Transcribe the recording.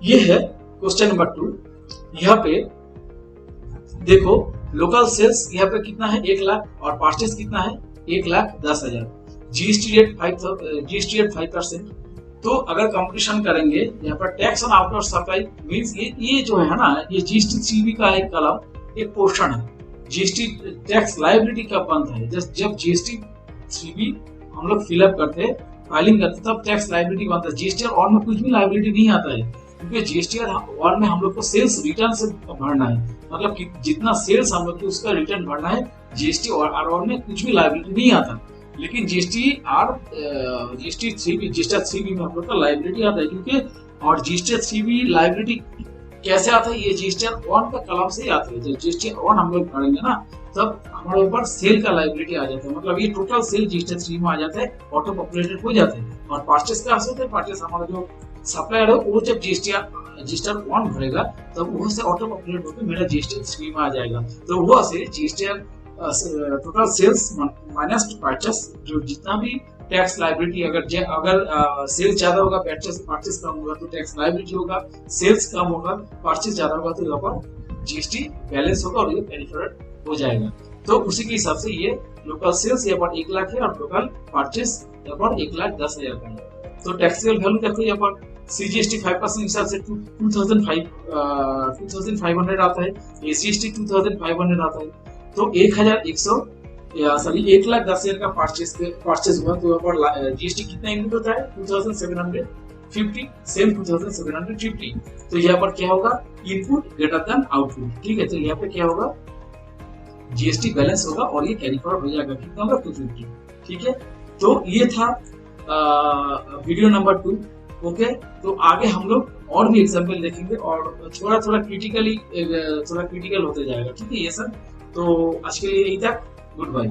ये है question number 2। यहाँ पे देखो लोकल सेल्स यहाँ पे कितना है 1 लाख और परचेस कितना है 1,10,000। GST rate 5%। तो अगर कंपटीशन करेंगे यहाँ पर tax on outward supply means ये जो है ना, ये जीएसटी 3B का एक कलम एक पोर्शन है। जीएसटी टैक्स लायबिलिटी कब बनता है, जब जीएसटी 3B हम लोग फिलअप करते फाइलिंग करते तब टैक्स लायबिलिटी बनता है। जीएसटी और में कुछ भी लायबिलिटी नहीं आता है, क्योंकि जीएसटी और में हम लोग को सेल्स रिटर्न से भरना है, मतलब कि जितना सेल्स हम लोग को उसका रिटर्न भरना है। जीएसटी और में कुछ भी लायबिलिटी नहीं आता, लेकिन जीएसटी 3B में हम लोग का लायबिलिटी आता है, क्योंकि और जीएसटी 3B लायबिलिटी कैसे आता है, ये जीएसटी 1 का कलम से ही आता है। जब जीएसटी 1 हम लोग भरेंगे ना तब हमारे ऊपर सेल का लायबिलिटी आ जाता है, मतलब ये टोटल सेल जीएसटी 3 में आ जाता है, ऑटो पॉपुलेटेड हो जाते हैं। और परचेस का होता है, परचेस हमारा जो सप्लायर है वो जब जीएसटी 1 भरेगा तब वो से ऑटो पॉपुलेट होकर मेरा जीएसटी 3 में आ जाएगा। तो वो से GST total sales minus purchase, जो जितना भी टैक्स लायबिलिटी, अगर सेल्स ज्यादा होगा परचेस कम होगा तो टैक्स लायबिलिटी होगा, सेल्स कम होगा परचेस ज्यादा होगा तो यहाँ पर जीएसटी बैलेंस होगा और ये कैरी फॉरवर्ड हो जाएगा। तो उसी के हिसाब से ये लोकल सेल्स यहाँ पर 1 लाख है और लोकल परचेस यहाँ पर 1,10,000 का है। तो टैक्सेबल वैल्यू देखो यहाँ पर सीजीएसटी 5% हिसाब से 2,500 आता है, एसीएसटी 2,500 आता है। तो 1,10,000 का परचेस हुआ तो यहाँ पर जीएसटी कितना इंक्लूड होता है 2,750, सेम 2,750। तो यहाँ पर क्या होगा इनपुट ग्रेटर देन आउटपुट, ठीक है। तो यहाँ पे क्या होगा जीएसटी बैलेंस होगा और ये कैरी फॉरवर्ड हो जाएगा कितना होगा 250, ठीक है। तो ये था वीडियो नंबर 2। ओके, तो आगे हम लोग और भी एग्जाम्पल देखेंगे और थोड़ा क्रिटिकल होते जाएगा, ठीक है ये सब। तो आज के लिए यही तक, गुड बाय।